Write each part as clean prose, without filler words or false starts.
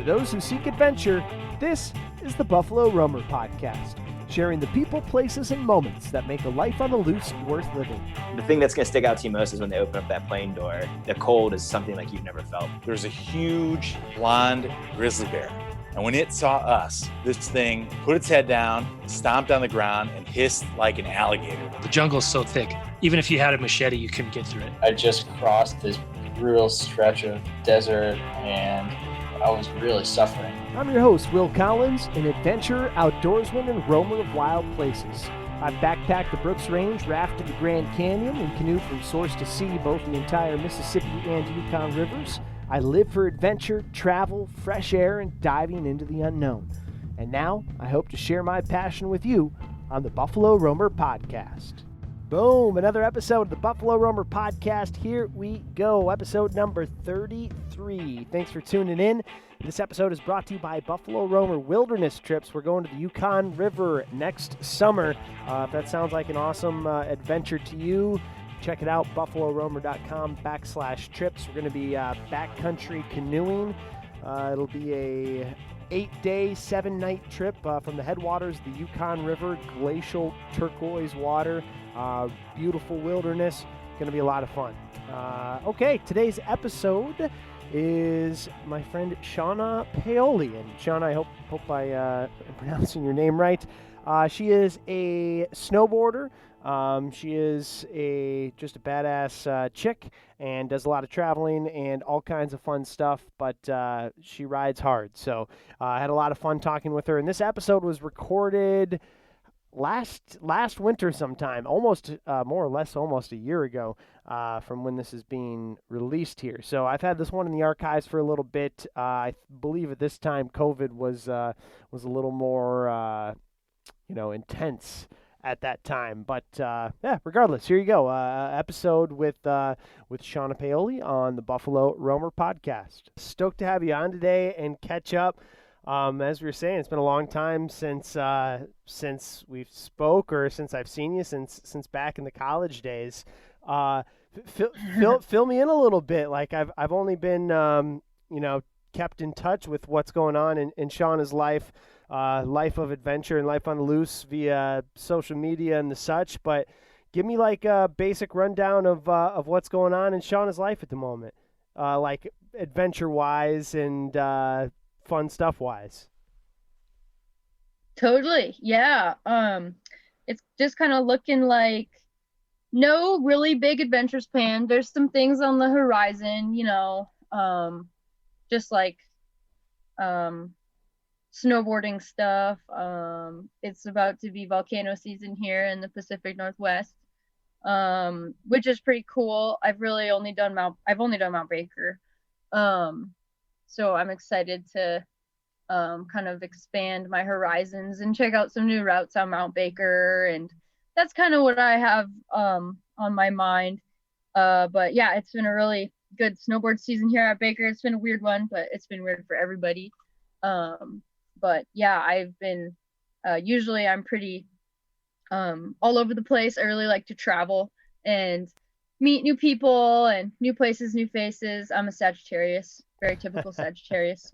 For those who seek adventure, this is the Buffalo Roamer Podcast, sharing the people, places, and moments that make a life on the loose worth living. The thing that's going to stick out to you most is when they open up that plane door. The cold is something like you've never felt. There's a huge blonde grizzly bear. And when it saw us, this thing put its head down, stomped on the ground, and hissed like an alligator. The jungle's so thick, even if you had a machete, you couldn't get through it. I just crossed this brutal stretch of desert, and I was really suffering. I'm your host, Will Collins, an adventurer, outdoorsman, and roamer of wild places. I've backpacked the Brooks Range, rafted the Grand Canyon, and canoed from source to sea, both the entire Mississippi and Yukon rivers. I live for adventure, travel, fresh air, and diving into the unknown. And now, I hope to share my passion with you on the Buffalo Roamer Podcast. Boom! Another episode of the Buffalo Roamer Podcast. Here we go. Episode number 33. Thanks for tuning in. This episode is brought to you by Buffalo Roamer Wilderness Trips. We're going to the Yukon River next summer. If that sounds like an awesome adventure to you, check it out, buffaloroamer.com/trips. We're going to be backcountry canoeing. It'll be a 8-day, 7-night trip from the headwaters of the Yukon River, glacial turquoise water, beautiful wilderness. Going to be a lot of fun. Okay, today's episode is my friend Shawna Paoli. And Shawna, I hope I'm pronouncing your name right. She is a snowboarder. She is just a badass chick and does a lot of traveling and all kinds of fun stuff, but she rides hard. So I had a lot of fun talking with her. And this episode was recorded last winter sometime, almost more or less almost a year ago from when this is being released here. So I've had this one in the archives for a little bit. I believe at this time COVID was a little more intense at that time, but regardless, here you go. Episode with Shawna Paoli on the Buffalo Roamer Podcast. Stoked to have you on today and catch up. As we were saying, it's been a long time since we've spoke, or since I've seen you, since back in the college days. Fill me in a little bit. Like I've only been kept in touch with what's going on in Shawna's life. Life of adventure and life on the loose via social media and the such, but give me like a basic rundown of what's going on in Shawna's life at the moment, like adventure-wise and fun stuff-wise. Totally, yeah. It's just kind of looking like no really big adventures planned. There's some things on the horizon, just like snowboarding stuff. It's about to be volcano season here in the Pacific Northwest, which is pretty cool. I've only done Mount Baker, so I'm excited to kind of expand my horizons and check out some new routes on Mount Baker, and that's kind of what I have on my mind. But yeah, it's been a really good snowboard season here at Baker. It's been a weird one, but it's been weird for everybody. But yeah, I've been, usually I'm pretty, all over the place. I really like to travel and meet new people and new places, new faces. I'm a Sagittarius, very typical Sagittarius.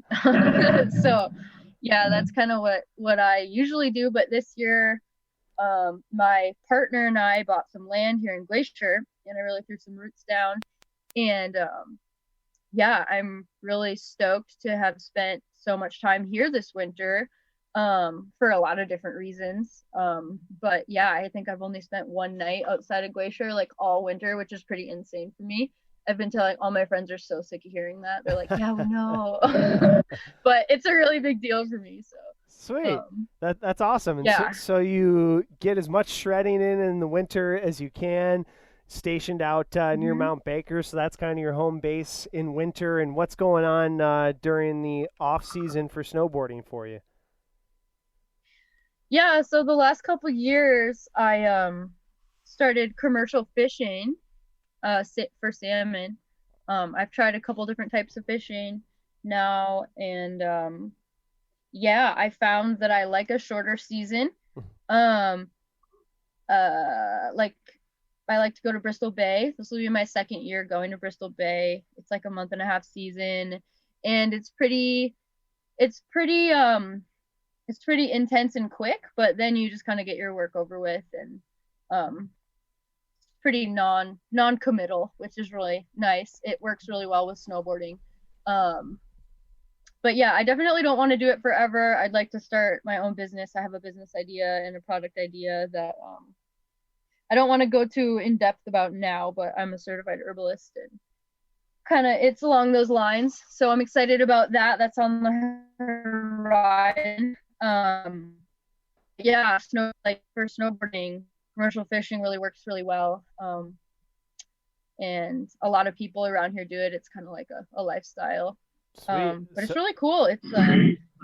So yeah, that's kind of what I usually do. But this year, my partner and I bought some land here in Glacier, and I really threw some roots down. And, yeah, I'm really stoked to have spent so much time here this winter, for a lot of different reasons. But yeah, I think I've only spent one night outside of Glacier like all winter, which is pretty insane for me. I've been telling all my friends are so sick of hearing that. They're like, yeah, we know. But it's a really big deal for me. So sweet. That's awesome. And yeah. So you get as much shredding in the winter as you can, stationed out near Mount Baker, so that's kind of your home base in winter. And what's going on during the off season for snowboarding for you? Yeah, so the last couple years I started commercial fishing for salmon. I've tried a couple different types of fishing now, and yeah, I found that I like a shorter season. Like I like to go to Bristol Bay. This will be my second year going to Bristol Bay. It's like a month and a half season, and it's pretty it's pretty intense and quick, but then you just kind of get your work over with, and pretty non-committal, which is really nice. It works really well with snowboarding. But yeah, I definitely don't want to do it forever. I'd like to start my own business. I have a business idea and a product idea that I don't want to go too in depth about now, but I'm a certified herbalist and kind of it's along those lines. So I'm excited about that. That's on the horizon. Yeah, like for snowboarding, commercial fishing really works really well. And a lot of people around here do it. It's kind of like a lifestyle. But it's really cool. It's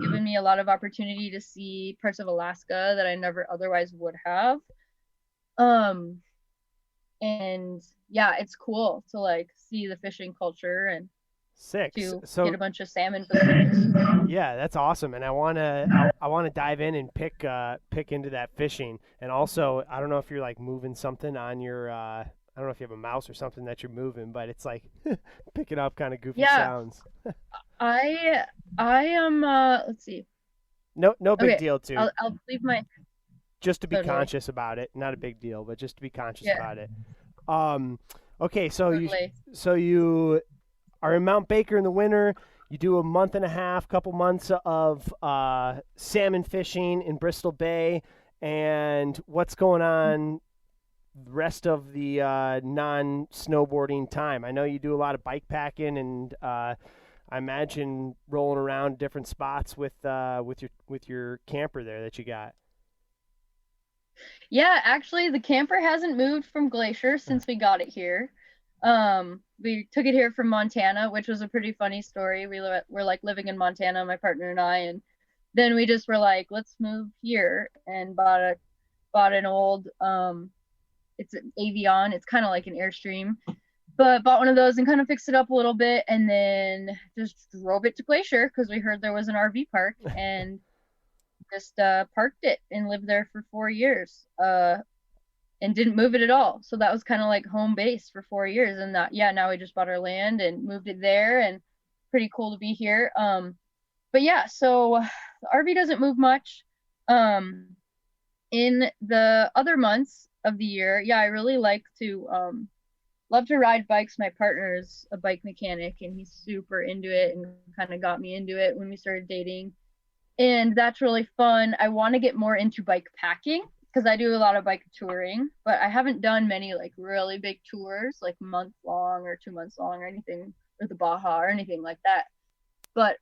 given me a lot of opportunity to see parts of Alaska that I never otherwise would have. And yeah, it's cool to like see the fishing culture and Sick. to So get a bunch of salmon for the winters. yeah, that's awesome, and I wanna dive in and pick into that fishing, and also I don't know if you're like moving something on your I don't know if you have a mouse or something that you're moving, but it's like picking up kind of goofy sounds. I am let's see. No big Okay, deal too. I'll leave my Just to be totally. conscious about it. Not a big deal, but just to be conscious Yeah. about it. Okay, so Totally. you are in Mount Baker in the winter. You do a month and a half, couple months of salmon fishing in Bristol Bay, and what's going on the rest of the non-snowboarding time? I know you do a lot of bike packing, and I imagine rolling around different spots with your camper there that you got. Yeah, actually the camper hasn't moved from Glacier since we got it here. We took it here from Montana, which was a pretty funny story. We're like living in Montana, my partner and I, and then we just were like, let's move here, and bought an old it's an Avion. It's kind of like an Airstream, but bought one of those and kind of fixed it up a little bit, and then just drove it to Glacier because we heard there was an RV park, and just parked it and lived there for 4 years and didn't move it at all. So that was kind of like home base for 4 years. And now we just bought our land and moved it there, and pretty cool to be here. But yeah, so the RV doesn't move much. In the other months of the year, yeah, I really like to love to ride bikes. My partner's a bike mechanic and he's super into it and kind of got me into it when we started dating. And that's really fun. I want to get more into bike packing because I do a lot of bike touring, but I haven't done many like really big tours, like month long or 2 months long or anything, or the Baja or anything like that. But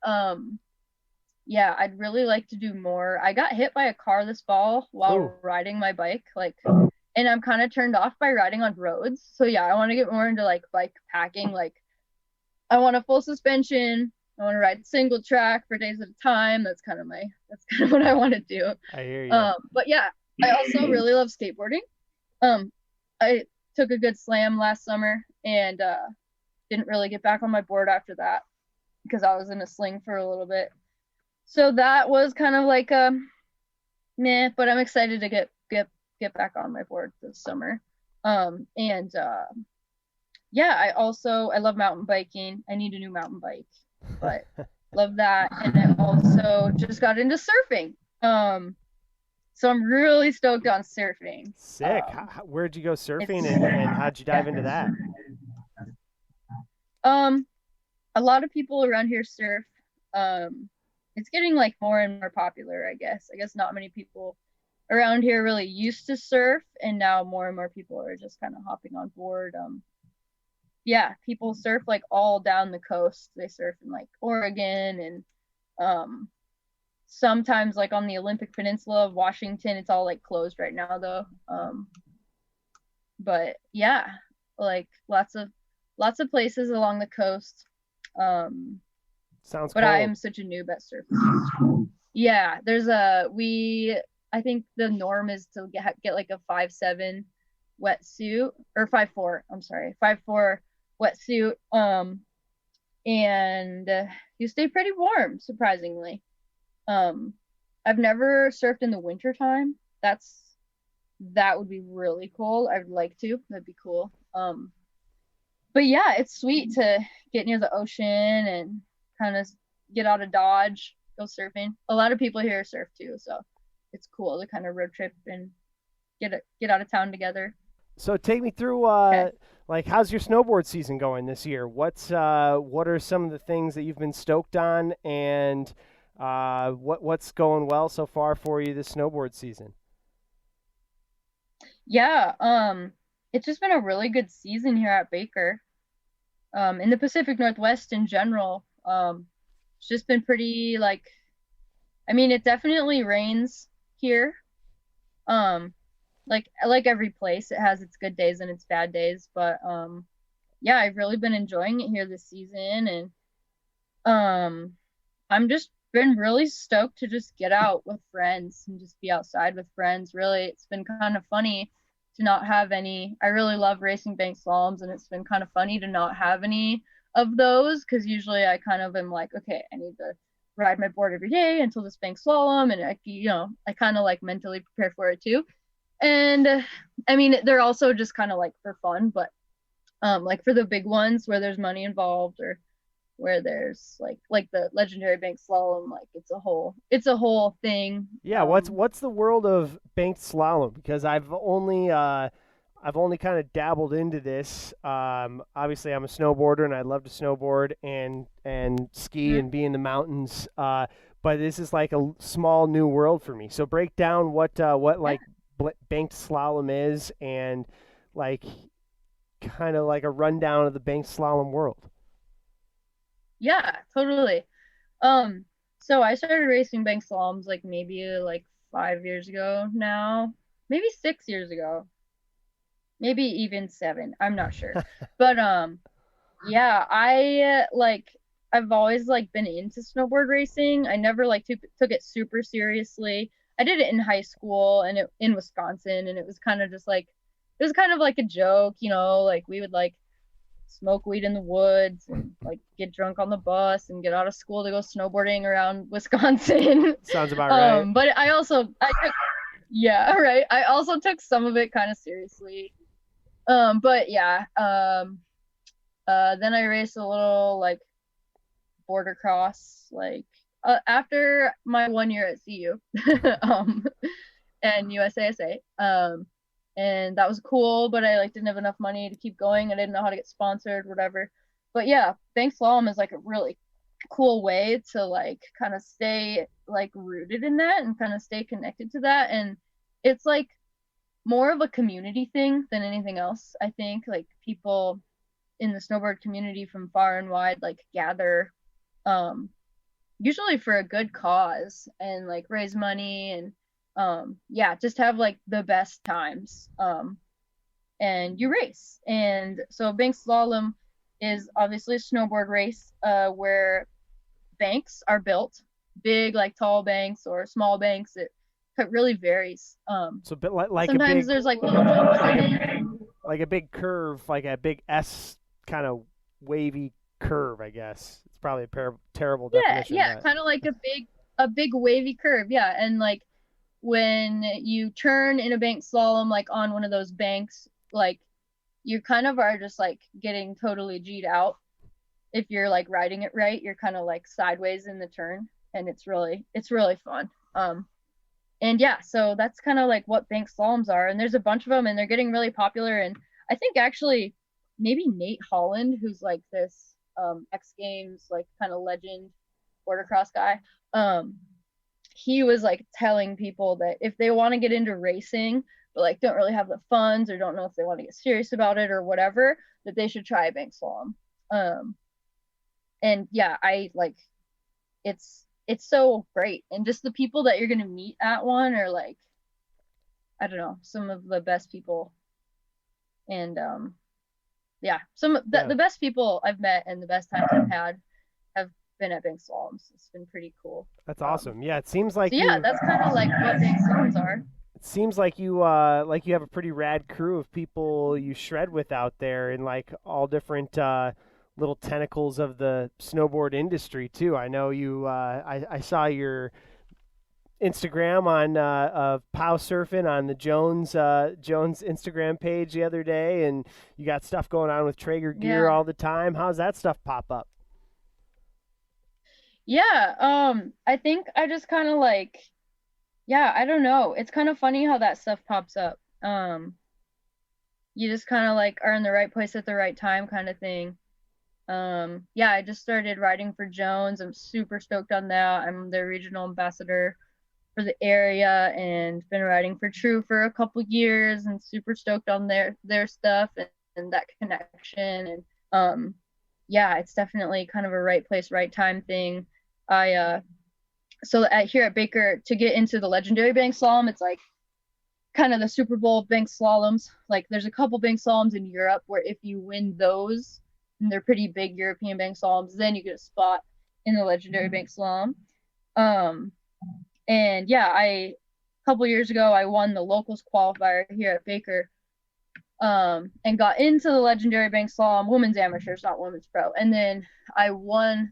yeah, I'd really like to do more. I got hit by a car this fall while riding my bike, and I'm kind of turned off by riding on roads. So yeah, I want to get more into like bike packing. Like I want a full suspension. I want to ride single track for days at a time. That's kind of what I want to do. I hear you. But yeah, I also really love skateboarding. I took a good slam last summer and didn't really get back on my board after that because I was in a sling for a little bit. So that was kind of like meh, but I'm excited to get back on my board this summer. Yeah, I love mountain biking. I need a new mountain bike, but love that. And I also just got into surfing. So I'm really stoked on surfing. Sick. Where'd you go surfing and how'd you dive into that? A lot of people around here surf. It's getting like more and more popular, I guess. I guess not many people around here really used to surf, and now more and more people are just kind of hopping on board. Yeah, people surf like all down the coast. They surf in like Oregon and sometimes like on the Olympic Peninsula of Washington. It's all like closed right now though. But yeah, like lots of places along the coast. Sounds but cool. I am such a noob at surfing. Yeah, I think the norm is to get like a 5'7" wetsuit, or 5'4", I'm sorry, 5'4" wetsuit. And you stay pretty warm, surprisingly. I've never surfed in the winter time. That would be really cool. I'd like to. That'd be cool. But yeah, it's sweet to get near the ocean and kind of get out of Dodge, go surfing. A lot of people here surf too, so it's cool to kind of road trip and get out of town together. So take me through like how's your snowboard season going this year? What are some of the things that you've been stoked on, and what's going well so far for you this snowboard season? Yeah, it's just been a really good season here at Baker. In the Pacific Northwest in general. It's just been pretty like, I mean, it definitely rains here. Like every place, it has its good days and its bad days, but yeah, I've really been enjoying it here this season, and I'm just been really stoked to just get out with friends and just be outside with friends. Really, it's been kind of funny to not have any. I really love racing bank slaloms, and it's been kind of funny to not have any of those, because usually I kind of am like, okay, I need to ride my board every day until this bank slalom, and I kind of like mentally prepare for it too. And I mean, they're also just kind of like for fun, but like for the big ones where there's money involved, or where there's like the legendary bank slalom, like it's a whole thing. Yeah, what's the world of banked slalom? Because I've only kind of dabbled into this. Obviously, I'm a snowboarder, and I love to snowboard and ski and be in the mountains. But this is like a small new world for me. So break down what like banked slalom is, and like kind of like a rundown of the banked slalom world. Yeah, totally. So I started racing bank slaloms like maybe like 5 years ago now, maybe 6 years ago, maybe even 7. I'm not sure. But yeah, I've always like been into snowboard racing. I never like took it super seriously. I did it in high school and in Wisconsin, and it was kind of just like, it was kind of like a joke, like we would like smoke weed in the woods and like get drunk on the bus and get out of school to go snowboarding around Wisconsin. Sounds about right. But yeah, right. I also took some of it kind of seriously. But yeah, then I raced a little like border cross, like after my 1 year at CU, and USASA. And that was cool, but I like didn't have enough money to keep going. I didn't know how to get sponsored, whatever. But yeah, bank slalom is like a really cool way to like kind of stay like rooted in that and kind of stay connected to that. And it's like more of a community thing than anything else. I think like people in the snowboard community from far and wide like gather, usually for a good cause, and like raise money and yeah, just have like the best times, and you race. And so bank slalom is obviously a snowboard race where banks are built, big like tall banks or small banks. It really varies. So a bit like sometimes a big, there's like little jumps, like a big curve, like a big S kind of wavy curve, I guess. It's probably a terrible definition. Yeah, kind of like a big wavy curve. Yeah, and like when you turn in a bank slalom, like on one of those banks, like you kind of are just like getting totally G'd out. If you're like riding it right, you're kind of like sideways in the turn, and it's really fun. And yeah, so that's kind of like what bank slaloms are, and there's a bunch of them, and they're getting really popular. And I think actually maybe Nate Holland, who's like this X Games like kind of legend border cross guy, he was like telling people that if they want to get into racing but like don't really have the funds or don't know if they want to get serious about it or whatever, that they should try a bank slalom. And yeah, I like it's so great, and just the people that you're gonna meet at one are like, I don't know, some of the best people. And yeah, the best people I've met and the best times I've had have been at bank slaloms. It's been pretty cool. That's awesome. Yeah, it seems like that's kind of like what bank slaloms are. It seems like you have a pretty rad crew of people you shred with out there in like all different little tentacles of the snowboard industry too. I know you. I saw your Instagram on of Pow Surfing on the Jones Instagram page the other day, and you got stuff going on with Trew Gear all the time. How's that stuff pop up? Yeah, I think I just kind of like, yeah, I don't know. It's kind of funny how that stuff pops up. You just kind of like are in the right place at the right time kind of thing. Yeah, I just started riding for Jones. I'm super stoked on that. I'm their regional ambassador for the area and been riding for Trew for a couple years and super stoked on their stuff and that connection. And yeah, it's definitely kind of a right place, right time thing. I so here at Baker, to get into the legendary bank slalom, it's like kind of the Super Bowl bank slaloms. Like there's a couple bank slaloms in Europe where if you win those, and they're pretty big European bank slaloms, then you get a spot in the legendary bank slalom. And yeah, a couple years ago I won the locals qualifier here at Baker, and got into the legendary bank slalom women's amateurs, not women's pro. And then I won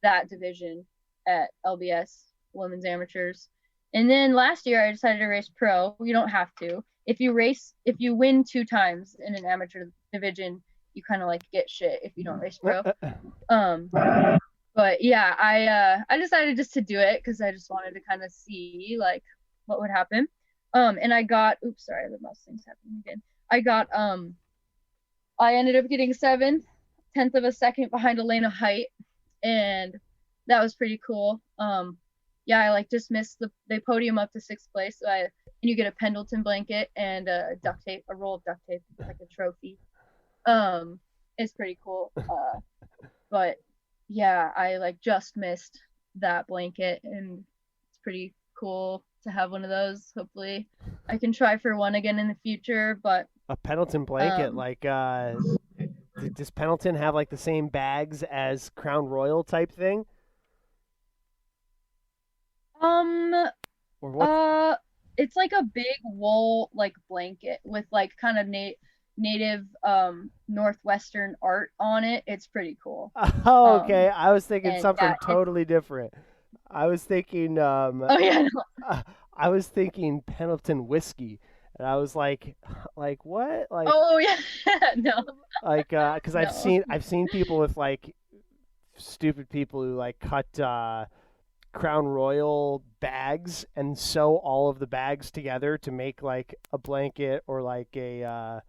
that division at LBS women's amateurs. And then last year I decided to race pro. You don't have to. If you win 2 times in an amateur division, you kind of like get shit if you don't race pro. But yeah, I decided just to do it because I just wanted to kind of see like what would happen. And I got, oops, sorry, the mouse thing's happening again. I ended up getting 7/10 of a second behind Elena Height, and that was pretty cool. Yeah, I like just missed they podium up to 6th place. So and you get a Pendleton blanket and a roll of duct tape, like a trophy. It's pretty cool. But yeah, I like just missed that blanket, and it's pretty cool to have one of those. Hopefully I can try for one again in the future. But A Pendleton blanket, like does Pendleton have like the same bags as Crown Royal type thing? Or what? It's like a big wool like blanket with like kind of native northwestern art on it. It's pretty cool. Oh, okay. I was thinking and something yeah, totally different. I was thinking oh yeah, no. I was thinking Pendleton whiskey, and I was like what? Like Oh yeah, no, because no. I've seen people with like stupid people who like cut Crown Royal bags and sew all of the bags together to make like a blanket or like a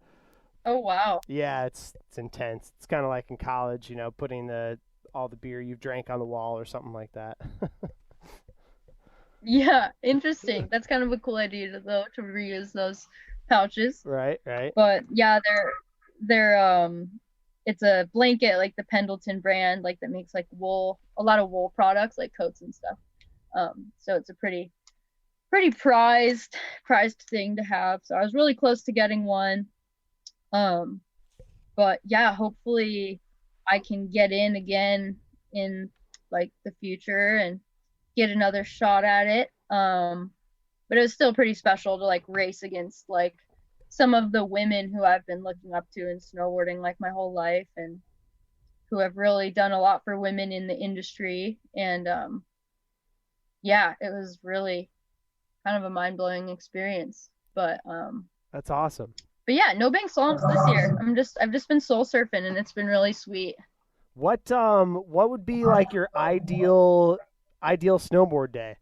Oh wow. yeah, it's intense. It's kind of like in college, putting all the beer you've drank on the wall or something like that. Yeah, interesting. That's kind of a cool idea though to reuse those pouches. Right, right. But yeah, they're it's a blanket like the Pendleton brand, like that makes like a lot of wool products like coats and stuff. So it's a pretty prized thing to have. So I was really close to getting one. But yeah, hopefully I can get in again in like the future and get another shot at it. But it was still pretty special to like race against like some of the women who I've been looking up to in snowboarding like my whole life, and who have really done a lot for women in the industry. And yeah, it was really kind of a mind-blowing experience. But That's awesome. but yeah, no bank slaloms this year. I've just been soul surfing, and it's been really sweet. What would be like your ideal snowboard day?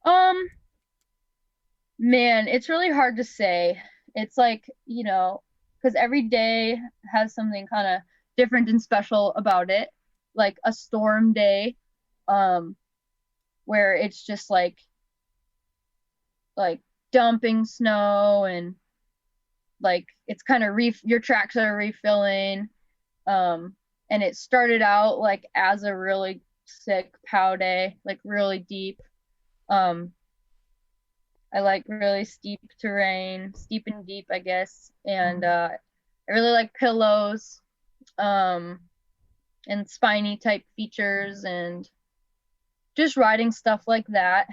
Um, Man, it's really hard to say. It's like, because every day has something kind of different and special about it. Like a storm day, um, where it's just like dumping snow, and like it's kind of your tracks are refilling. And it started out like as a really sick pow day, like really deep. Um, I like really steep terrain, steep and deep, I guess. And I really like pillows, and spiny type features, and just riding stuff like that.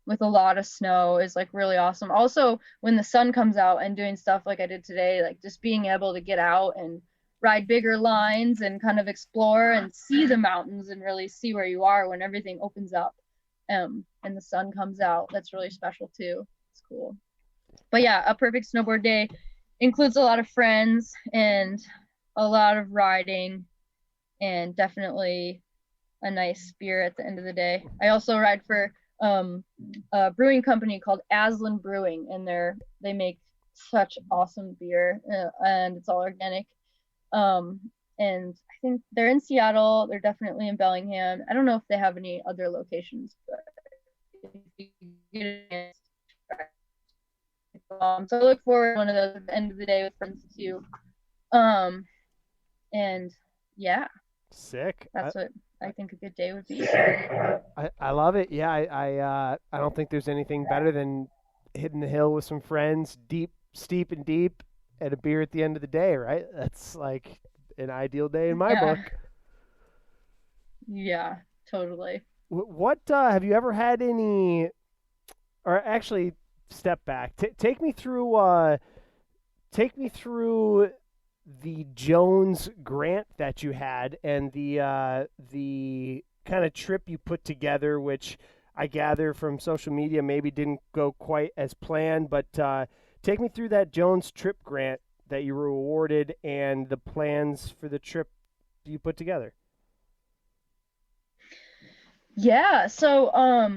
With a lot of snow is like really awesome. Also, when the sun comes out and doing stuff like I did today, like just being able to get out and ride bigger lines and kind of explore and see the mountains and really see where you are when everything opens up, and the sun comes out. That's really special too. It's cool. But yeah, a perfect snowboard day includes a lot of friends and a lot of riding and definitely a nice beer at the end of the day. I also ride for a brewing company called Aslan Brewing, and they make such awesome beer, and it's all organic. And I think they're in Seattle. They're definitely in Bellingham. I don't know if they have any other locations, but if you get a chance, try it. So I look forward to one of those at the end of the day with friends too. And yeah, Sick. that's what I think a good day would be. I love it. Yeah, I don't think there's anything better than hitting the hill with some friends, steep and deep, and a beer at the end of the day, right? That's like an ideal day in my Yeah. book. Yeah, totally. What have you ever had any? Or actually, step back. Take me through. Take me through the Jones grant that you had and the kind of trip you put together, which I gather from social media maybe didn't go quite as planned. But take me through that Jones trip grant that you were awarded and the plans for the trip you put together. Yeah, so I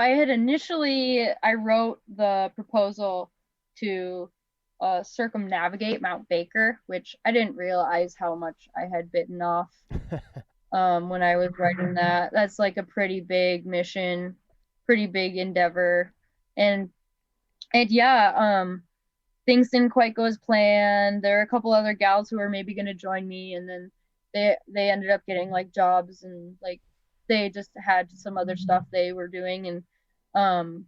had I wrote the proposal to circumnavigate Mount Baker, which I didn't realize how much I had bitten off when I was writing that. That's like a pretty big mission, pretty big endeavor. And yeah, things didn't quite go as planned. There are a couple other gals who were maybe going to join me, and then they ended up getting like jobs, and like they just had some other stuff they were doing. And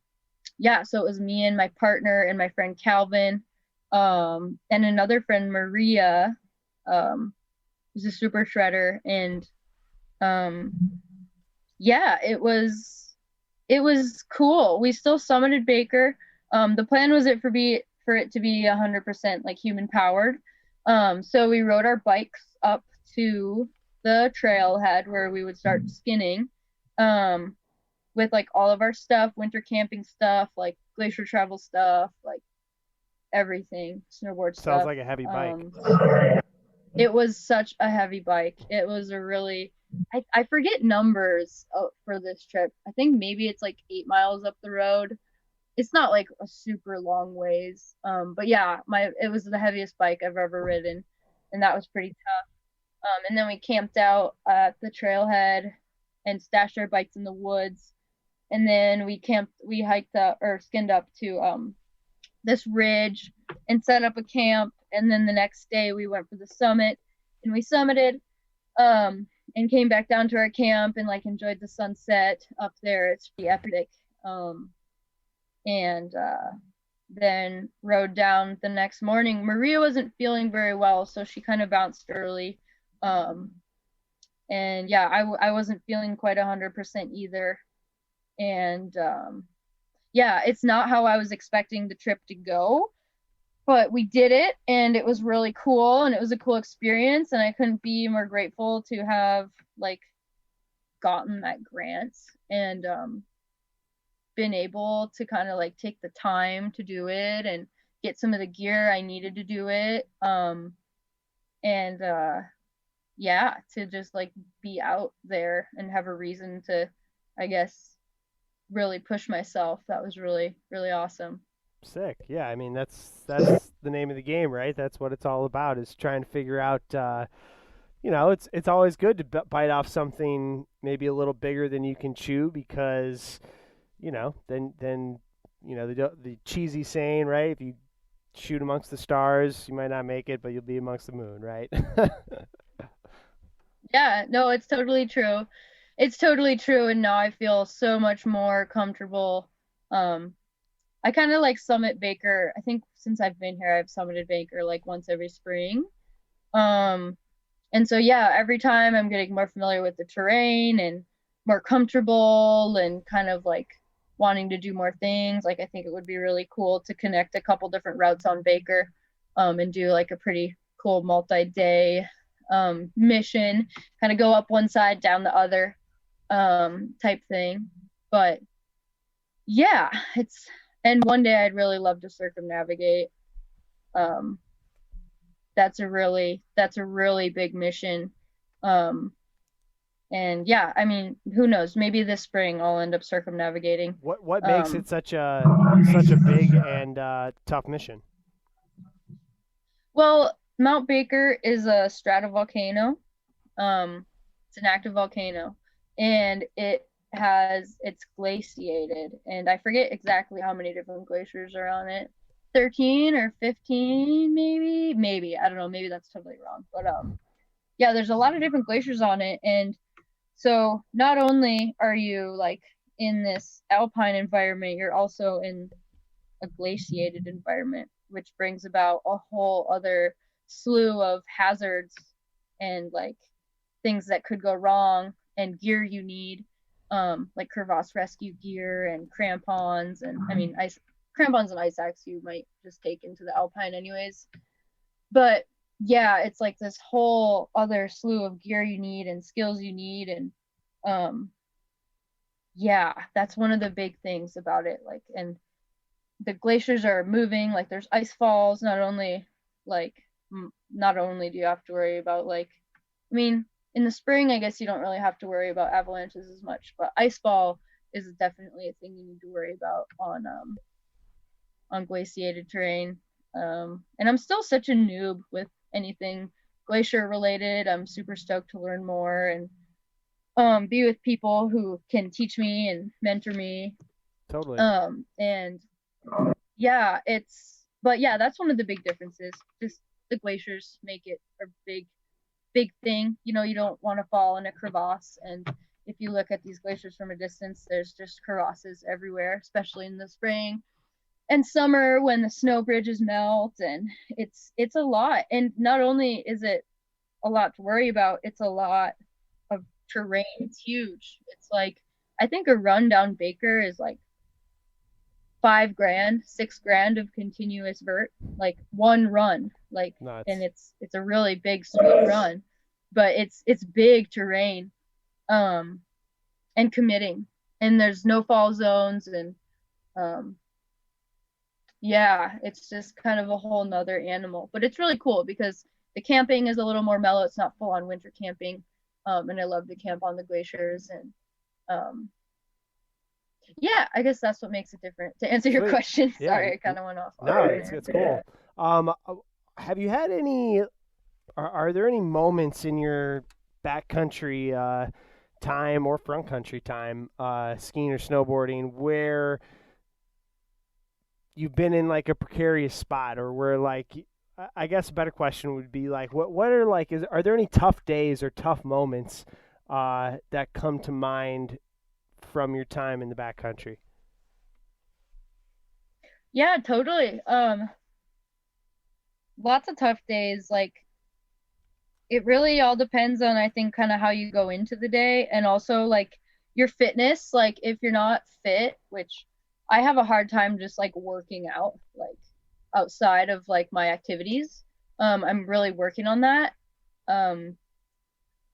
yeah, so it was me and my partner and my friend Calvin, and another friend, Maria, who's a super shredder. And yeah, it was cool. We still summited Baker. The plan was for it to be 100% like human powered. So we rode our bikes up to the trailhead where we would start skinning, with like all of our stuff, winter camping stuff, like glacier travel stuff, like everything, snowboard stuff. Sounds like a heavy bike. It was such a heavy bike. It was a really, I forget numbers for this trip. I think maybe it's like 8 miles up the road. It's not like a super long ways. But yeah, it was the heaviest bike I've ever ridden, and that was pretty tough. And then we camped out at the trailhead and stashed our bikes in the woods. And then we hiked up or skinned up to this ridge and set up a camp. And then the next day we went for the summit, and we summited, and came back down to our camp and like enjoyed the sunset up there. It's pretty epic. And then rode down the next morning. Maria wasn't feeling very well, so she kind of bounced early. And yeah, I wasn't feeling quite 100% either. And yeah, it's not how I was expecting the trip to go, but we did it, and it was really cool, and it was a cool experience, and I couldn't be more grateful to have like gotten that grant and been able to kind of like take the time to do it and get some of the gear I needed to do it. And yeah, to just like be out there and have a reason to, I guess, really push myself. That was really, really awesome. Sick. Yeah, I mean that's the name of the game, right? That's what it's all about, is trying to figure out you know, it's always good to bite off something maybe a little bigger than you can chew, because you know, then you know the cheesy saying, right? If you shoot amongst the stars, you might not make it, but you'll be amongst the moon, right? Yeah, no, it's totally true. It's totally true, and now I feel so much more comfortable. I kind of like summit Baker. I think since I've been here, I've summited Baker like once every spring. And so yeah, every time I'm getting more familiar with the terrain and more comfortable and kind of like wanting to do more things. Like I think it would be really cool to connect a couple different routes on Baker, and do like a pretty cool multi-day mission, kind of go up one side, down the other, type thing. But yeah, and one day I'd really love to circumnavigate. that's a really big mission. And yeah, I mean, who knows? Maybe this spring I'll end up circumnavigating. What makes it such a big and tough mission? Well, Mount Baker is a stratovolcano. It's an active volcano, and it's glaciated, and I forget exactly how many different glaciers are on it. 13 or 15, maybe. I don't know. Maybe that's totally wrong. But yeah, there's a lot of different glaciers on it, and so not only are you like in this alpine environment, you're also in a glaciated environment, which brings about a whole other slew of hazards and like things that could go wrong, and gear you need, like crevasse rescue gear and crampons, and I mean crampons and ice axe you might just take into the alpine anyways. But yeah, it's like this whole other slew of gear you need and skills you need, and yeah, that's one of the big things about it. Like, and the glaciers are moving, like there's ice falls. Not only do you have to worry about, like, I mean, in the spring I guess you don't really have to worry about avalanches as much, but ice fall is definitely a thing you need to worry about on glaciated terrain. And I'm still such a noob with anything glacier related. I'm super stoked to learn more and be with people who can teach me and mentor me. Totally. And yeah, but yeah, that's one of the big differences. Just the glaciers make it a big thing. You know, you don't want to fall in a crevasse, and if you look at these glaciers from a distance, there's just crevasses everywhere, especially in the spring and summer when the snow bridges melt, and it's a lot. And not only is it a lot to worry about, it's a lot of terrain. It's huge. It's like, I think a run down Baker is like $5,000, $6,000 of continuous vert, like one run, like nuts. And it's a really big sweet run, but it's big terrain, and committing, and there's no fall zones, and yeah, it's just kind of a whole nother animal. But it's really cool because the camping is a little more mellow. It's not full on winter camping, and I love to camp on the glaciers, and yeah, I guess that's what makes it different. To answer your question, yeah. Sorry, I kind of went off. No, it's cool. Have you had any? Are there any moments in your backcountry time or front country time, skiing or snowboarding, where you've been in like a precarious spot, or where, like, I guess a better question would be like, what are like, are there any tough days or tough moments that come to mind from your time in the backcountry? Yeah, totally. Lots of tough days. Like, it really all depends on, I think, kind of how you go into the day, and also like your fitness. Like, if you're not fit, which I have a hard time just like working out, like outside of like my activities. I'm really working on that.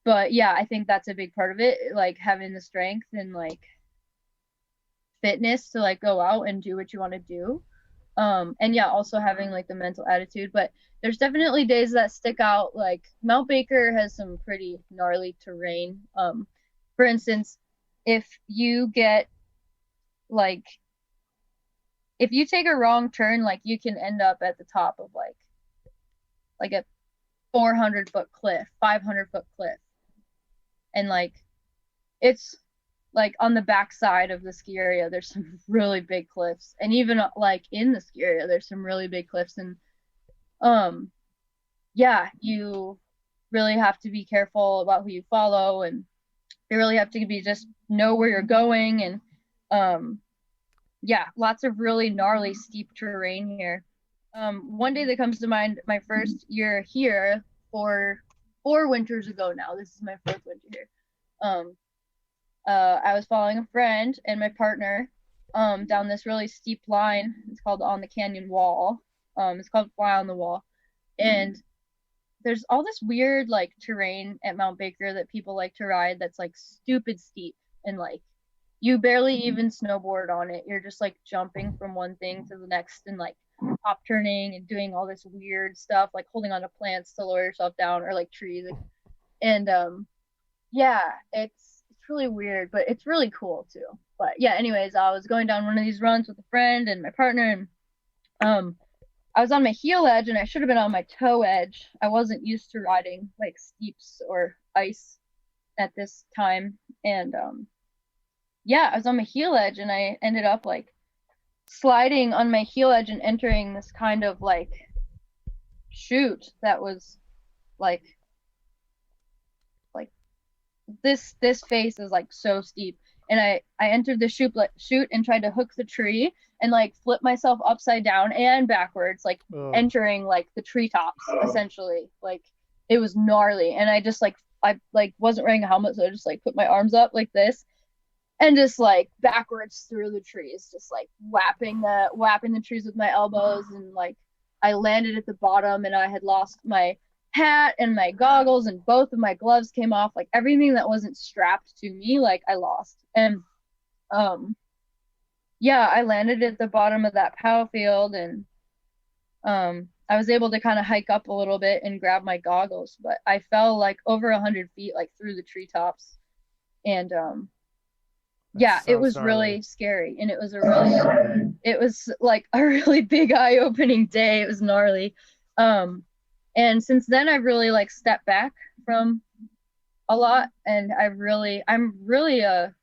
But yeah, I think that's a big part of it, like having the strength and like fitness to like go out and do what you want to do. And yeah, also having like the mental attitude. But there's definitely days that stick out. Like Mount Baker has some pretty gnarly terrain. For instance, if you get like, if you take a wrong turn, like you can end up at the top of like a 400-foot cliff, 500-foot cliff. And like, it's like on the backside of the ski area, there's some really big cliffs. And even like in the ski area, there's some really big cliffs. And yeah, you really have to be careful about who you follow, and you really have to just know where you're going. And yeah, lots of really gnarly steep terrain here. One day that comes to mind, my first year here, four winters ago now. This is my fourth winter here. I was following a friend and my partner down this really steep line. It's called On the Canyon Wall. It's called Fly on the Wall. And there's all this weird like terrain at Mount Baker that people like to ride that's like stupid steep, and like you barely even snowboard on it. You're just like jumping from one thing to the next, and like top turning and doing all this weird stuff, like holding onto plants to lower yourself down, or like trees. And yeah, it's really weird, but it's really cool too. But yeah, anyways, I was going down one of these runs with a friend and my partner, and I was on my heel edge and I should have been on my toe edge. I wasn't used to riding like steeps or ice at this time. And yeah, I was on my heel edge and I ended up like sliding on my heel edge and entering this kind of like chute that was like this face is like so steep, and I entered the chute and tried to hook the tree and like flip myself upside down and backwards, like entering like the treetops essentially. Like it was gnarly, and I just like I like wasn't wearing a helmet, so I just like put my arms up like this and just like backwards through the trees, just like whapping the trees with my elbows, and like I landed at the bottom and I had lost my hat and my goggles and both of my gloves came off. Like everything that wasn't strapped to me, like I lost. And yeah, I landed at the bottom of that POW field, and I was able to kind of hike up a little bit and grab my goggles, but I fell like over 100 feet, like through the treetops. And yeah, it was really scary, and it was like a really big eye-opening day. It was gnarly. And since then I've really like stepped back from a lot, and I'm really a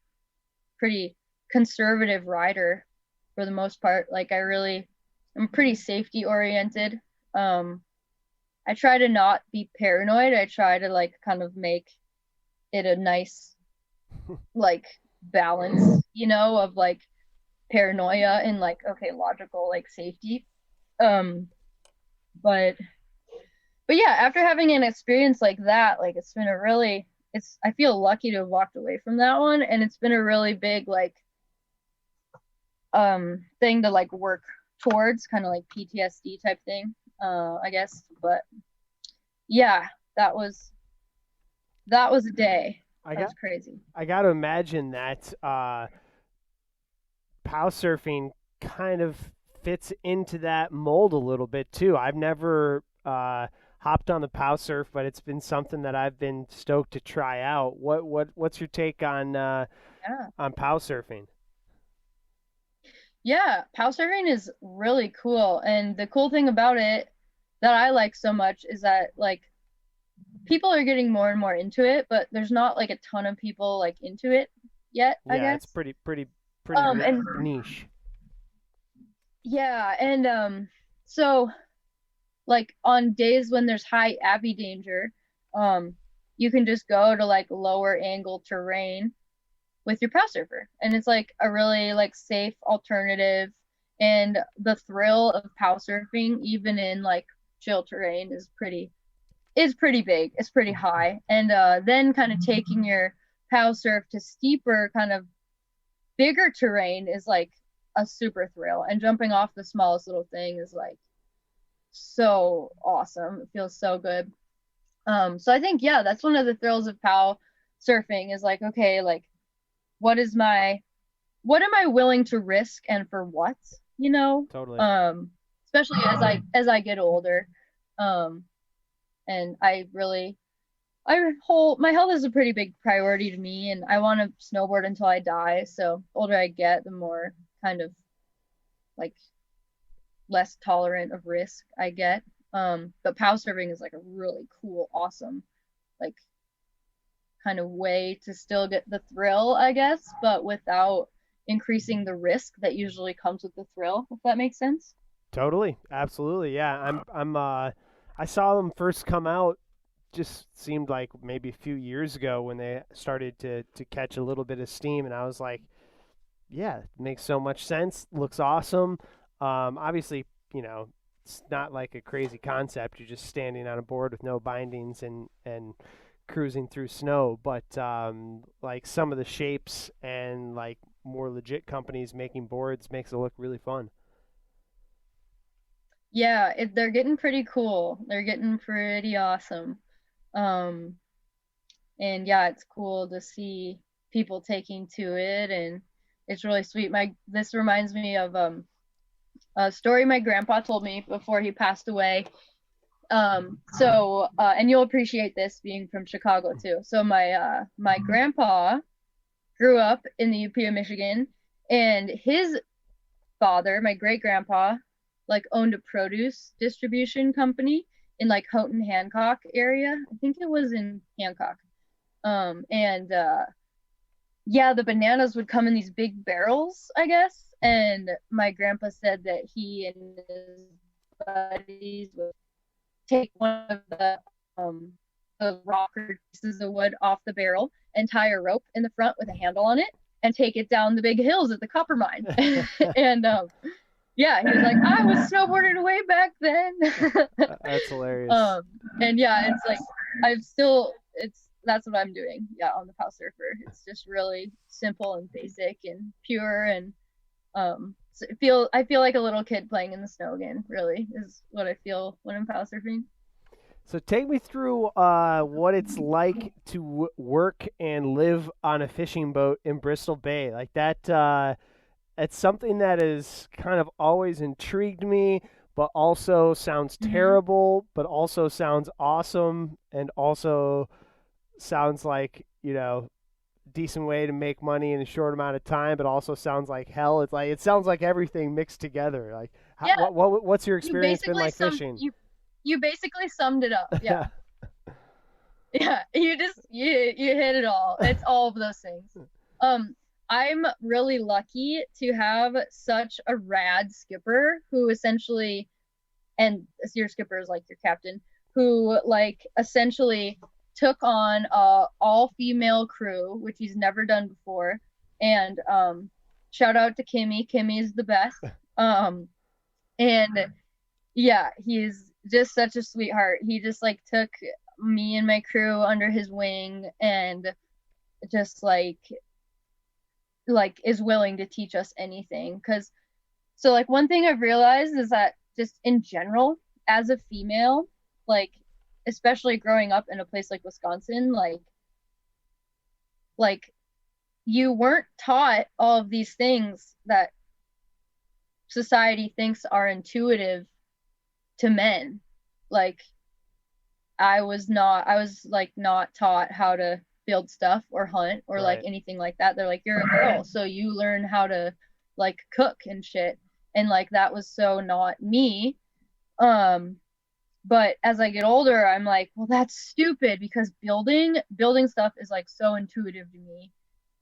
pretty conservative rider for the most part. Like I'm pretty safety oriented. I try to not be paranoid. I try to like kind of make it a nice like balance, you know, of like paranoia and like, okay, logical like safety. But yeah, after having an experience like that, like it's been I feel lucky to have walked away from that one, and it's been a really big like thing to like work towards, kind of like PTSD type thing, I guess. But yeah, that was a day. That's crazy. I got to imagine that POW surfing kind of fits into that mold a little bit too. I've never hopped on the POW surf, but it's been something that I've been stoked to try out. What's your take on POW surfing? Yeah, POW surfing is really cool, and the cool thing about it that I like so much is that like people are getting more and more into it, but there's not like a ton of people like into it yet, I guess. Yeah, it's pretty niche. Yeah, and so like on days when there's high Abby danger, you can just go to like lower angle terrain with your POW surfer, and it's like a really like safe alternative. And the thrill of POW surfing, even in like chill terrain, is pretty big. It's pretty high. And then kind of taking your POW surf to steeper, kind of bigger terrain is like a super thrill. And jumping off the smallest little thing is like so awesome. It feels so good. So I think, yeah, that's one of the thrills of POW surfing is like, okay, like what am I willing to risk and for what, you know? Totally. Especially as I get older. And my health is a pretty big priority to me, and I want to snowboard until I die. So the older I get, the more kind of like less tolerant of risk I get. But POW surfing is like a really cool, awesome, like kind of way to still get the thrill, I guess, but without increasing the risk that usually comes with the thrill, if that makes sense. Totally. Absolutely. Yeah. I saw them first come out, just seemed like maybe a few years ago when they started to catch a little bit of steam, and I was like, yeah, it makes so much sense. Looks awesome. Obviously, you know, it's not like a crazy concept. You're just standing on a board with no bindings and cruising through snow. But like some of the shapes and like more legit companies making boards makes it look really fun. Yeah, they're getting pretty cool. They're getting pretty awesome. And yeah, it's cool to see people taking to it, and it's really sweet. This reminds me of a story my grandpa told me before he passed away. And you'll appreciate this being from Chicago too. So my grandpa grew up in the UP of Michigan, and his father, my great grandpa, like owned a produce distribution company in like Houghton Hancock area. I think it was in Hancock. Yeah, the bananas would come in these big barrels, I guess. And my grandpa said that he and his buddies would take one of the rocker pieces of wood off the barrel and tie a rope in the front with a handle on it and take it down the big hills at the copper mine. And yeah, he was like, I was snowboarding way back then. That's hilarious. And yeah, it's like that's what I'm doing. Yeah, on the Pow Surfer. It's just really simple and basic and pure, and so I feel like a little kid playing in the snow again. Really is what I feel when I'm Pow Surfing. So take me through what it's like to work and live on a fishing boat in Bristol Bay. Like that, it's something that has kind of always intrigued me, but also sounds terrible, but also sounds awesome, and also sounds like, decent way to make money in a short amount of time, but also sounds like hell. It's like, it sounds like everything mixed together. Like, Yeah. what's your experience been like fishing? You basically summed it up. Yeah. Yeah, you hit it all. It's all of those things. I'm really lucky to have such a rad skipper who essentially, and your skipper is like your captain, who like essentially took on a all-female crew, which he's never done before. And shout out to Kimmy. Kimmy's the best. And yeah, he's just such a sweetheart. He just like took me and my crew under his wing and just like is willing to teach us anything. So like one thing I've realized is that just in general, as a female, like especially growing up in a place like Wisconsin, like you weren't taught all of these things that society thinks are intuitive to men. Like I was not taught how to build stuff or hunt or like anything like that. They're like, you're a girl, so you learn how to like cook and shit. And like that was so not me. But as I get older, I'm like, well, that's stupid, because building stuff is like so intuitive to me.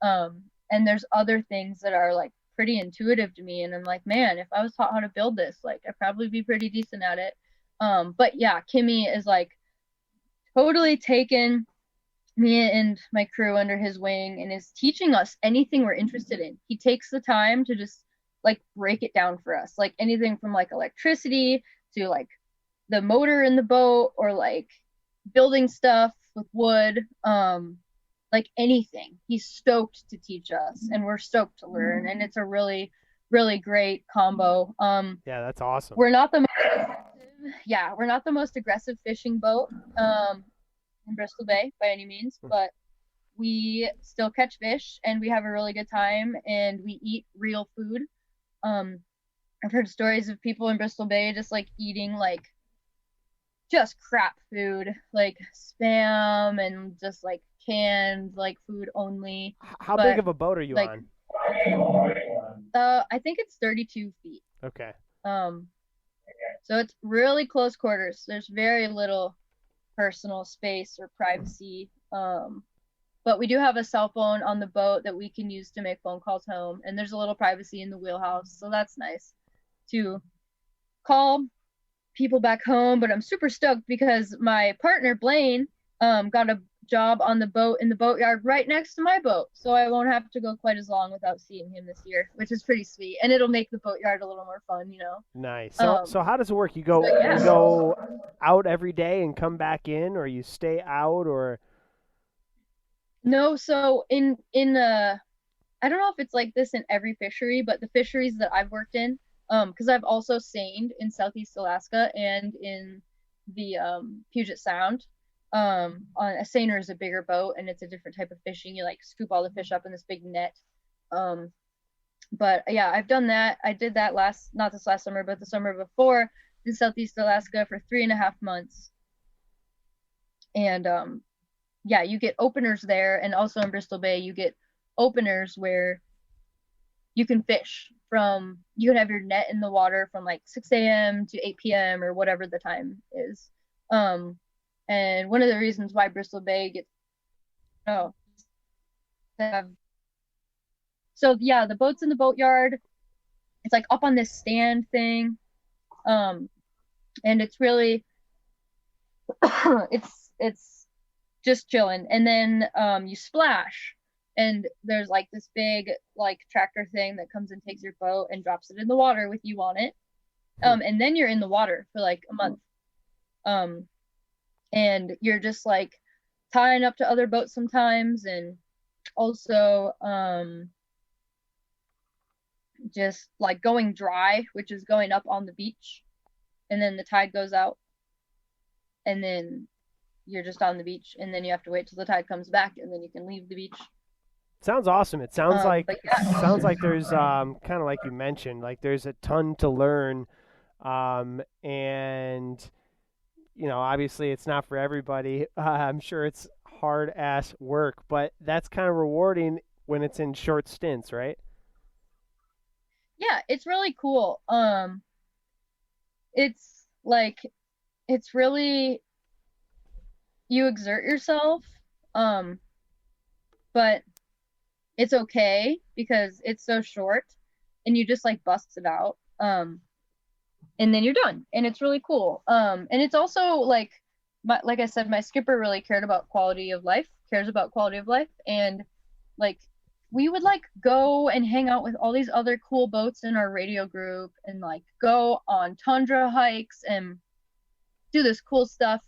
And there's other things that are like pretty intuitive to me, and I'm like, man, if I was taught how to build this, like I'd probably be pretty decent at it. But yeah, Kimmy is like totally taken me and my crew under his wing and is teaching us anything we're interested in. He takes the time to just like break it down for us, like anything from like electricity to like the motor in the boat, or like building stuff with wood, like anything. He's stoked to teach us, and we're stoked to learn, and it's a really, really great combo. Yeah, that's awesome. We're not the most aggressive fishing boat in Bristol Bay by any means, but we still catch fish and we have a really good time, and we eat real food. I've heard stories of people in Bristol Bay just like eating like just crap food, like spam and just like canned like food only. How big of a boat are you like, on? I think it's 32 feet. Okay. So it's really close quarters. There's very little personal space or privacy. But we do have a cell phone on the boat that we can use to make phone calls home, and there's a little privacy in the wheelhouse, so that's nice to call people back home. But I'm super stoked because my partner Blaine got a job on the boat in the boatyard right next to my boat, so I won't have to go quite as long without seeing him this year, which is pretty sweet, and it'll make the boatyard a little more fun, Nice. So how does it work? You go out every day and come back in, or you stay out, or no? So in I don't know if it's like this in every fishery, but the fisheries that I've worked in, because I've also seined in Southeast Alaska and in the Puget Sound. On a seiner is a bigger boat, and it's a different type of fishing. You like scoop all the fish up in this big net. But yeah, I've done that. I did that not this last summer, but the summer before in Southeast Alaska for 3.5 months. And yeah, you get openers there, and also in Bristol Bay, you get openers where you can fish from, you can have your net in the water from like 6 a.m. to 8 p.m. or whatever the time is. And one of the reasons why Bristol Bay gets, so yeah, the boat's in the boatyard. It's like up on this stand thing. And it's really, it's just chilling. And then you splash, and there's like this big like tractor thing that comes and takes your boat and drops it in the water with you on it. And then you're in the water for like a month. And you're just like tying up to other boats sometimes, and also just like going dry, which is going up on the beach, and then the tide goes out, and then you're just on the beach, and then you have to wait till the tide comes back, and then you can leave the beach. Sounds awesome. It sounds like yeah. sounds like there's kind of like you mentioned, like there's a ton to learn, and you know, obviously it's not for everybody. I'm sure it's hard ass work, but that's kind of rewarding when it's in short stints, right? Yeah, it's really cool. It's like, it's really, you exert yourself, but it's okay because it's so short, and you just like bust it out, and then you're done, and it's really cool. And it's also like, like I said, my skipper really cares about quality of life, and like we would like go and hang out with all these other cool boats in our radio group, and like go on tundra hikes and do this cool stuff,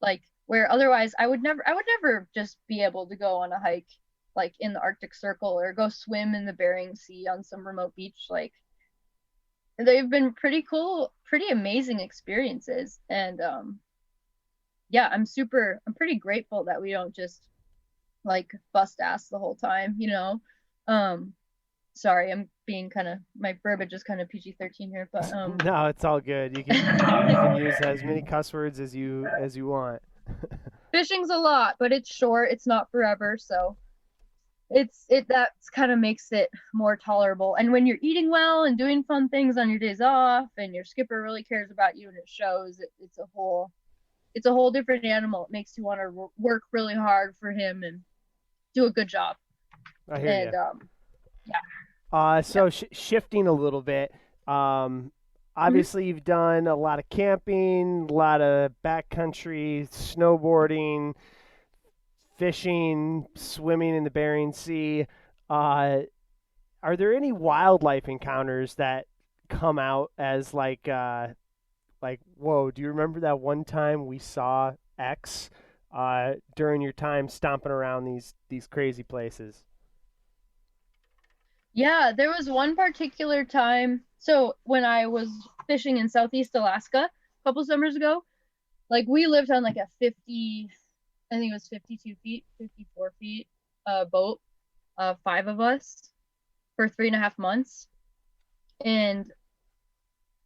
like where otherwise I would never just be able to go on a hike like in the Arctic Circle or go swim in the Bering Sea on some remote beach. Like, they've been pretty cool, pretty amazing experiences. And yeah, I'm pretty grateful that we don't just like bust ass the whole time, you know. Sorry, I'm being kind of, my verbiage is kind of PG-13 here, but No, it's all good. You can use as many cuss words as you want. fishing's a lot, but it's short, it's not forever, so that kind of makes it more tolerable. And when you're eating well and doing fun things on your days off, and your skipper really cares about you and it shows, it's a whole different animal. It makes you want to work really hard for him and do a good job. I hear you. Yeah. So shifting a little bit, obviously you've done a lot of camping, a lot of backcountry, snowboarding, fishing, swimming in the Bering Sea. Are there any wildlife encounters that come out as like, whoa, do you remember that one time we saw X during your time stomping around these crazy places? Yeah, there was one particular time. So when I was fishing in Southeast Alaska a couple summers ago, like we lived on like a 50, I think it was 52 feet, 54 feet boat, 5 of us for 3.5 months. And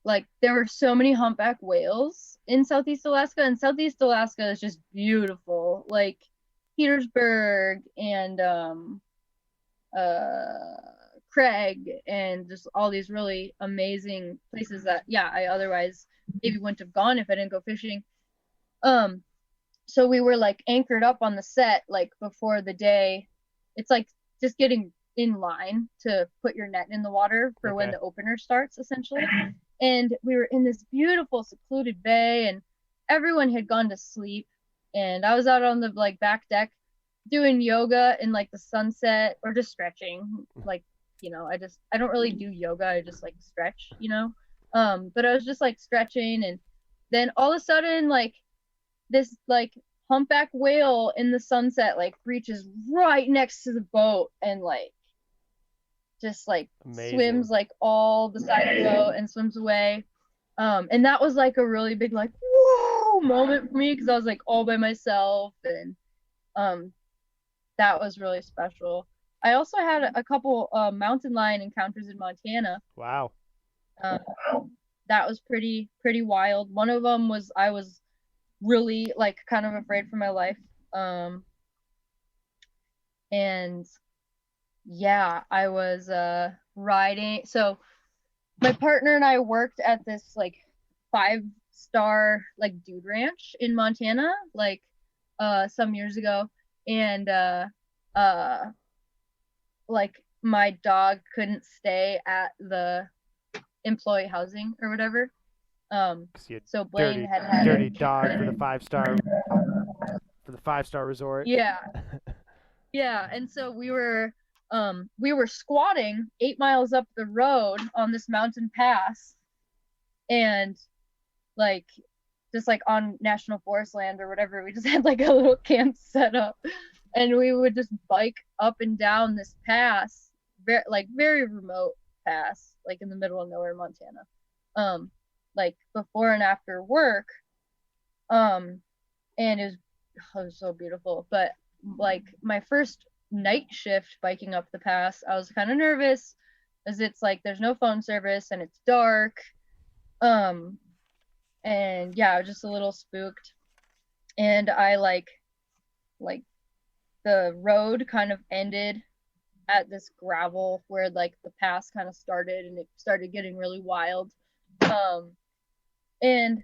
like there were so many humpback whales in Southeast Alaska, and Southeast Alaska is just beautiful. Like Petersburg and Craig, and just all these really amazing places that, yeah, I otherwise maybe wouldn't have gone if I didn't go fishing. So we were like anchored up on the set like before the day. It's like just getting in line to put your net in the water for when the opener starts, essentially. And we were in this beautiful secluded bay, and everyone had gone to sleep, and I was out on the like back deck doing yoga in like the sunset, or just stretching, like, you know, I don't really do yoga, I just like stretch, you know. But I was just like stretching, and then all of a sudden like this like humpback whale in the sunset like reaches right next to the boat and like just like swims like all the side of the boat and swims away. And that was like a really big like whoa moment for me, because I was like all by myself, and that was really special. I also had a couple mountain lion encounters in Montana. Wow. That was pretty wild. One of them was I was really like kind of afraid for my life. And yeah, I was riding. So my partner and I worked at this like 5-star like dude ranch in Montana like some years ago, and like my dog couldn't stay at the employee housing or whatever. So Blaine had dirty it. dog for the 5-star resort. Yeah. Yeah, and so we were squatting 8 miles up the road on this mountain pass, and like just like on national forest land or whatever. We just had like a little camp set up, and we would just bike up and down this pass, very remote pass, like in the middle of nowhere, Montana. Like before and after work, and it was so beautiful. But like my first night shift biking up the pass, I was kind of nervous, as it's like there's no phone service and it's dark. And yeah, I was just a little spooked. And I like the road kind of ended at this gravel where like the pass kind of started, and it started getting really wild. And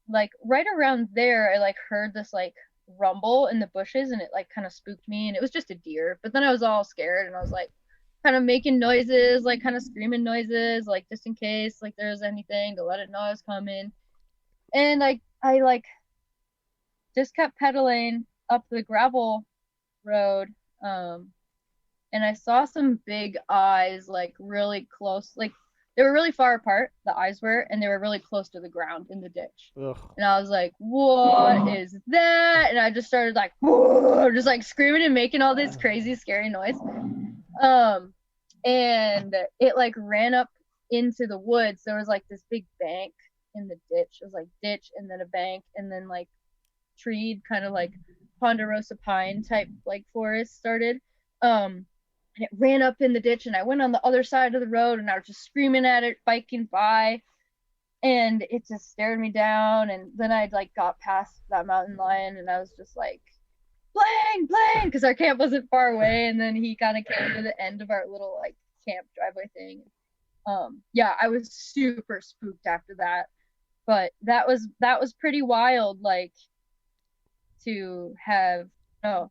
like right around there, I like heard this like rumble in the bushes, and it like kind of spooked me, and it was just a deer. But then I was all scared, and I was like kind of making noises, like kind of screaming noises, like just in case like there was anything to let it know I was coming. And I like just kept pedaling up the gravel road, and I saw some big eyes like really close, like they were really far apart, the eyes were, and they were really close to the ground in the ditch. Ugh. And I was like, what is that? And I just started like, whoa, just like screaming and making all this crazy, scary noise. And it like ran up into the woods. There was like this big bank in the ditch. It was like ditch and then a bank and then like treed, kind of like ponderosa pine type like forest started. And it ran up in the ditch, and I went on the other side of the road, and I was just screaming at it, biking by, and it just stared me down. And then I like got past that mountain lion, and I was just like, Blaine, because our camp wasn't far away. And then he kind of came to the end of our little like camp driveway thing. Yeah, I was super spooked after that. But that was pretty wild, like to have been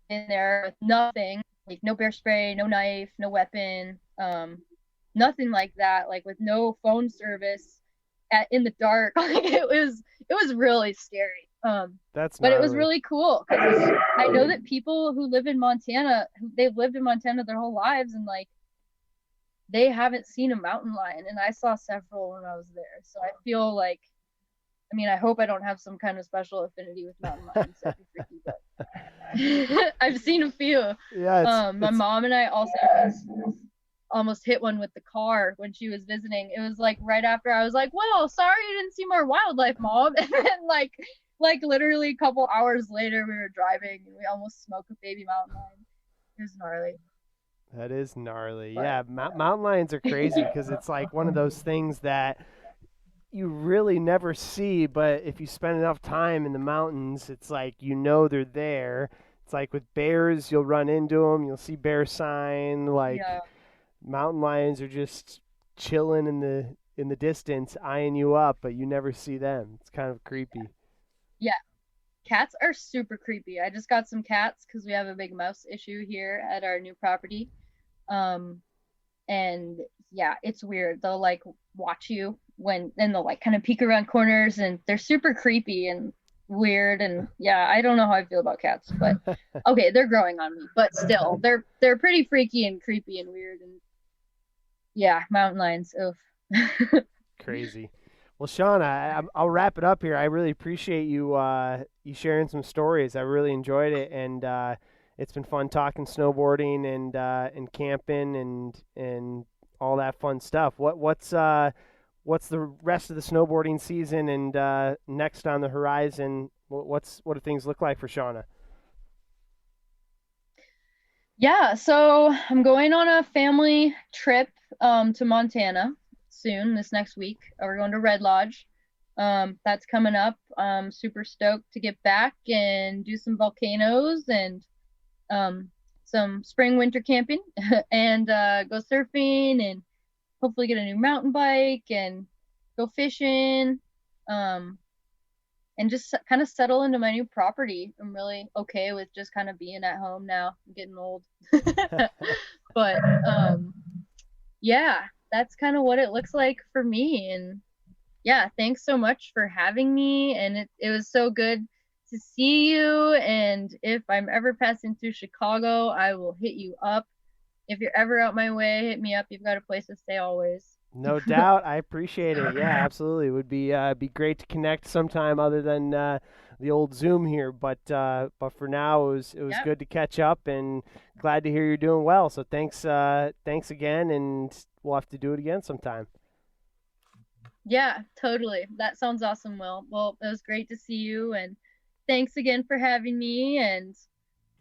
there with nothing. Like no bear spray, no knife, no weapon, nothing like that. Like with no phone service, in the dark. Like it was really scary. That's but gnarly. it was really cool, because I know that people who live in Montana, they've lived in Montana their whole lives, and like they haven't seen a mountain lion, and I saw several when I was there. So I feel like, I mean, I hope I don't have some kind of special affinity with mountain lions. That'd be freaky, but I've seen a few. Yeah. My mom and I also almost hit one with the car when she was visiting. It was like right after I was like, well, sorry you didn't see more wildlife, Mom. And then like literally a couple hours later, we were driving and we almost smoked a baby mountain lion. It was gnarly. That is gnarly. But, yeah, mountain lions are crazy because it's like one of those things that you really never see, but if you spend enough time in the mountains, it's like they're there. It's like with bears, you'll run into them, you'll see bear sign. Like mountain lions are just chilling in the distance, eyeing you up, but you never see them. It's kind of creepy. Yeah, cats are super creepy. I just got some cats because we have a big mouse issue here at our new property. And yeah, it's weird. They'll like watch you then they'll like kind of peek around corners, and they're super creepy and weird. And yeah, I don't know how I feel about cats, but okay, they're growing on me, but still they're pretty freaky and creepy and weird. And yeah, mountain lions, oof. Crazy. Well, Shawna, I'll wrap it up here. I really appreciate you sharing some stories. I really enjoyed it, and it's been fun talking snowboarding and camping and all that fun stuff. What's the rest of the snowboarding season and next on the horizon? What do things look like for Shawna? Yeah, so I'm going on a family trip to Montana soon, this next week. We're going to Red Lodge. That's coming up. Super stoked to get back and do some volcanoes and some spring winter camping and go surfing and hopefully get a new mountain bike and go fishing. And just kind of settle into my new property. I'm really okay with just kind of being at home now. I'm getting old. But yeah, that's kind of what it looks like for me. And yeah, thanks so much for having me. And it was so good to see you. And if I'm ever passing through Chicago, I will hit you up. If you're ever out my way, hit me up. You've got a place to stay always. No doubt. I appreciate it. Yeah, absolutely. It would be great to connect sometime other than the old Zoom here. But for now, it was Yep. good to catch up, and glad to hear you're doing well. So thanks again, and we'll have to do it again sometime. Yeah, totally. That sounds awesome, Will. Well, it was great to see you, and thanks again for having me, and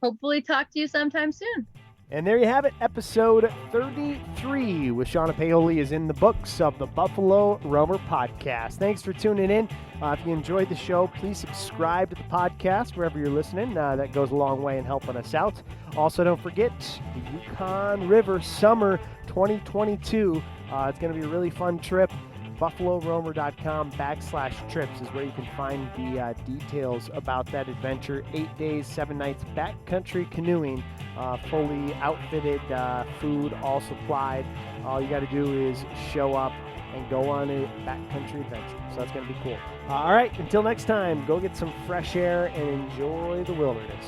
hopefully talk to you sometime soon. And there you have it. Episode 33 with Shawna Paoli is in the books of the Buffalo Roamer podcast. Thanks for tuning in. If you enjoyed the show, please subscribe to the podcast wherever you're listening. That goes a long way in helping us out. Also, don't forget the Yukon River Summer 2022. It's going to be a really fun trip. BuffaloRoamer.com/trips is where you can find the details about that adventure. 8 days, 7 nights backcountry canoeing, fully outfitted, food all supplied. All you got to do is show up and go on a backcountry adventure. So that's going to be cool. All right, until next time, go get some fresh air and enjoy the wilderness.